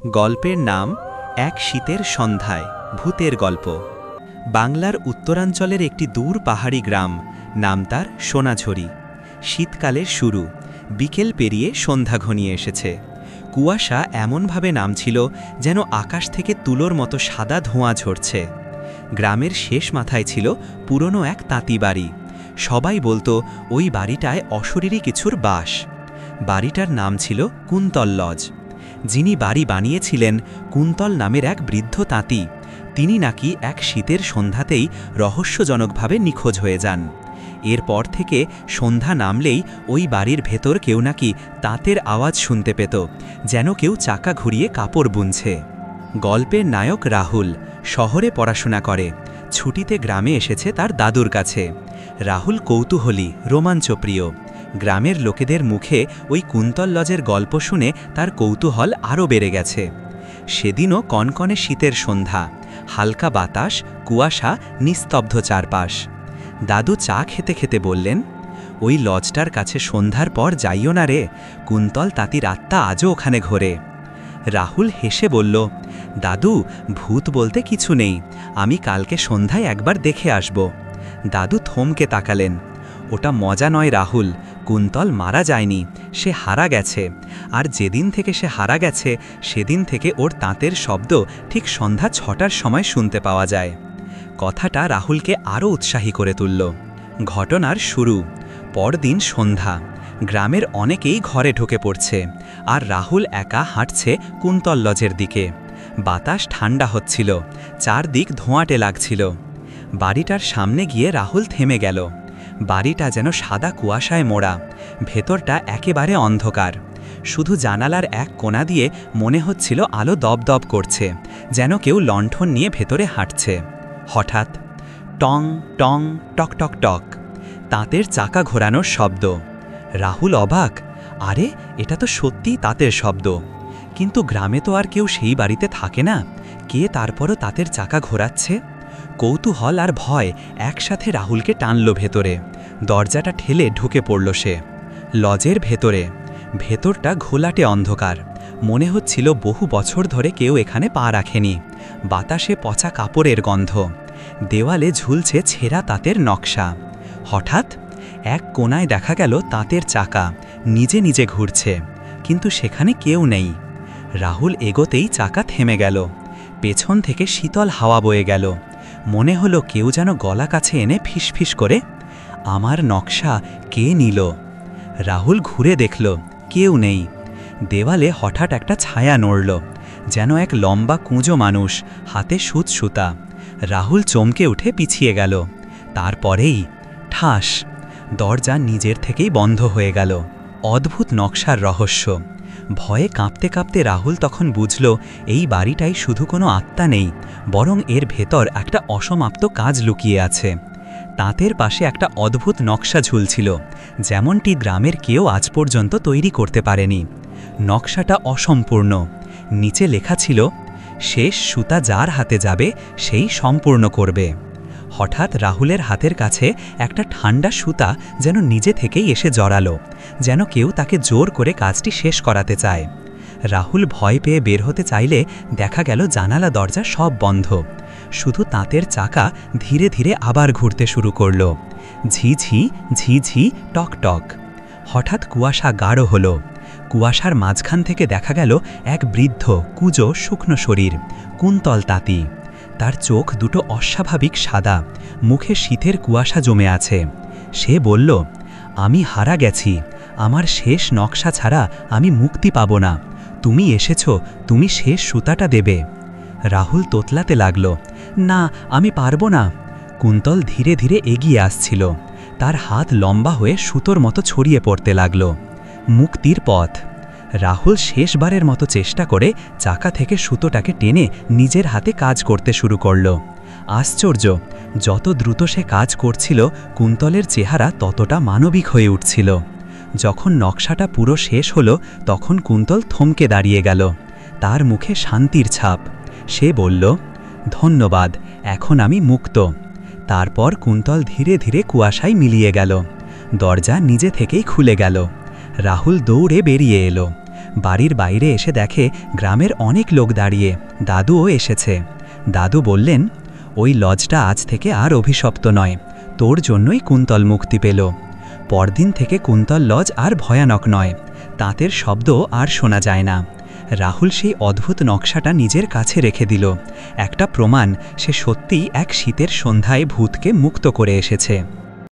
গল্পের নাম এক শীতের সন্ধ্যায় ভূতের গল্প। বাংলার উত্তরাঞ্চলের একটি দূর পাহাড়ি গ্রাম, নাম তার সোনাঝুরি। শীতকালের শুরু, বিকেল পেরিয়ে সন্ধ্যা ঘনিয়ে এসেছে। কুয়াশা এমনভাবে নামছিল যেন আকাশ থেকে তুলোর মতো সাদা ধোঁয়া ঝরছে। গ্রামের শেষ মাথায় ছিল পুরনো এক তাঁতি বাড়ি। সবাই বলতো ওই বাড়িটায় অশরীরী কিছুর বাস। বাড়িটার নাম ছিল কুন্তল লজ। যিনি বাড়ি বানিয়েছিলেন, কুন্তল নামের এক বৃদ্ধ তাঁতি, তিনি নাকি এক শীতের সন্ধ্যাতেই রহস্যজনকভাবে নিখোঁজ হয়ে যান। এরপর থেকে সন্ধ্যা নামলেই ওই বাড়ির ভেতর কেউ নাকি তাঁতের আওয়াজ শুনতে পেত, যেন কেউ চাকা ঘুরিয়ে কাপড় বুনছে। গল্পের নায়ক রাহুল শহরে পড়াশোনা করে, ছুটিতে গ্রামে এসেছে তার দাদুর কাছে। রাহুল কৌতূহলী, রোমাঞ্চপ্রিয়। গ্রামের লোকেদের মুখে ওই কুন্তল লজের গল্প শুনে তার কৌতূহল আরও বেড়ে গেছে। সেদিনও কনকনে শীতের সন্ধ্যা, হালকা বাতাস, কুয়াশা, নিস্তব্ধ চারপাশ। দাদু চা খেতে খেতে বললেন, ওই লজটার কাছে সন্ধ্যার পর যাইও না রে, কুন্তল তাঁতির আত্মা আজও ওখানে ঘোরে। রাহুল হেসে বলল, দাদু, ভূত বলতে কিছু নেই, আমি কালকে সন্ধ্যায় একবার দেখে আসব। দাদু থমকে তাকালেন। ওটা মজা নয় রাহুল, কুন্তল মারা যায়নি, সে হারা গেছে। আর যেদিন থেকে সে হারা গেছে সেদিন থেকে ওর তাঁতের শব্দ ঠিক সন্ধ্যা 6টার সময় শুনতে পাওয়া যায়। কথাটা রাহুলকে আরও উৎসাহী করে তুলল। ঘটনার শুরু, পরদিন সন্ধ্যা। গ্রামের অনেকেই ঘরে ঢুকে পড়ছে, আর রাহুল একা হাঁটছে কুন্তল লজের দিকে। বাতাস ঠান্ডা হচ্ছিল, চারদিক ধোঁয়াটে লাগছিল। বাড়িটার সামনে গিয়ে রাহুল থেমে গেল। বাড়িটা যেন সাদা কুয়াশায় মোড়া, ভেতরটা একেবারে অন্ধকার। শুধু জানালার এক কোণা দিয়ে মনে হচ্ছিল আলো দপদপ করছে, যেন কেউ লণ্ঠন নিয়ে ভেতরে হাঁটছে। হঠাৎ টং টং টক টক টক, তাঁতের চাকা ঘোরানোর শব্দ। রাহুল অবাক, আরে এটা তো সত্যিই তাঁতের শব্দ। কিন্তু গ্রামে তো আর কেউ সেই বাড়িতে থাকে না, কে তারপরও তাঁতের চাকা ঘোরাচ্ছে? কৌতূহল আর ভয় একসাথে রাহুলকে টানল ভেতরে। দরজাটা ঠেলে ঢুকে পড়ল সে। লজের ভেতরটা ঘোলাটে অন্ধকার, মনে হচ্ছিল বহু বছর ধরে কেউ এখানে পা রাখেনি। বাতাসে পচা কাপড়ের গন্ধ, দেওয়ালে ঝুলছে ছেঁড়া তাঁতের নকশা। হঠাৎ এক কোণায় দেখা গেল তাঁতের চাকা নিজে নিজে ঘুরছে, কিন্তু সেখানে কেউ নেই। রাহুল এগোতেই চাকা থেমে গেল। পেছন থেকে শীতল হাওয়া বয়ে গেল। মনে হলো কেউ যেন গলা কাছে এনে ফিসফিস করে, আমার নকশা কে নিল? রাহুল ঘুরে দেখল, কেউ নেই। দেওয়ালে হঠাৎ একটা ছায়া নড়ল, যেন এক লম্বা কুঁজো মানুষ, হাতে সুতা। রাহুল চমকে উঠে পিছিয়ে গেল। তারপরেই ঠাস, দরজা নিজের থেকেই বন্ধ হয়ে গেল। অদ্ভুত নকশার রহস্য। ভয়ে কাঁপতে কাঁপতে রাহুল তখন বুঝল, এই বাড়িটাই শুধু কোনো আত্মা নেই, বরং এর ভেতর একটা অসমাপ্ত কাজ লুকিয়ে আছে। তাঁতের পাশে একটা অদ্ভুত নকশা ঝুলছিল, যেমনটি গ্রামের কেউ আজ পর্যন্ত তৈরি করতে পারেনি। নকশাটা অসম্পূর্ণ। নিচে লেখা ছিল, শেষ সুতা যার হাতে যাবে সেই সম্পূর্ণ করবে। হঠাৎ রাহুলের হাতের কাছে একটা ঠান্ডা সুতা যেন নিজে থেকেই এসে জড়ালো, যেন কেউ তাকে জোর করে কাজটি শেষ করাতে চায়। রাহুল ভয় পেয়ে বের হতে চাইলে দেখা গেল জানালা দরজা সব বন্ধ। শুধু তাঁতের চাকা ধীরে ধীরে আবার ঘুরতে শুরু করল। ঝিঝি ঝিঝি টক টক। হঠাৎ কুয়াশা গাঢ় হলো। কুয়াশার মাঝখান থেকে দেখা গেল এক বৃদ্ধ কুঁজো শুকনো শরীর, কুন্তল তাঁতি। তার চোখ দুটো অস্বাভাবিক সাদা, মুখে শীতের কুয়াশা জমে আছে। সে বলল, আমি হারা গেছি, আমার শেষ নকশা ছাড়া আমি মুক্তি পাব না। তুমি এসেছ, তুমি শেষ সুতাটা দেবে। রাহুল তোতলাতে লাগল, না, আমি পারব না। কুন্তল ধীরে ধীরে এগিয়ে আসছিল, তার হাত লম্বা হয়ে সুতোর মতো ছড়িয়ে পড়তে লাগল। মুক্তির পথ। রাহুল শেষবারের মতো চেষ্টা করে চাকা থেকে সুতোটাকে টেনে নিজের হাতে কাজ করতে শুরু করল। আশ্চর্য, যত দ্রুত সে কাজ করছিল কুন্তলের চেহারা ততটা মানবিক হয়ে উঠছিল। যখন নকশাটা পুরো শেষ হলো তখন কুন্তল থমকে দাঁড়িয়ে গেল, তার মুখে শান্তির ছাপ। সে বলল, ধন্যবাদ, এখন আমি মুক্ত। তারপর কুন্তল ধীরে ধীরে কুয়াশায় মিলিয়ে গেল। দরজা নিজে থেকেই খুলে গেল। রাহুল দৌড়ে বেরিয়ে এলো। বাড়ির বাইরে এসে দেখে গ্রামের অনেক লোক দাঁড়িয়ে। দাদুও এসেছে। দাদু বললেন, ওই লজটা আজ থেকে আর অভিশপ্ত নয়, তোর জন্যই কুন্তল মুক্তি পেল। পরদিন থেকে কুন্তল লজ আর ভয়ানক নয়, তাঁতের শব্দ আর শোনা যায় না। রাহুল সেই অদ্ভুত নকশাটা নিজের কাছে রেখে দিল, একটা প্রমাণ সে সত্যিই এক শীতের সন্ধ্যায় ভূতকে মুক্ত করে এসেছে।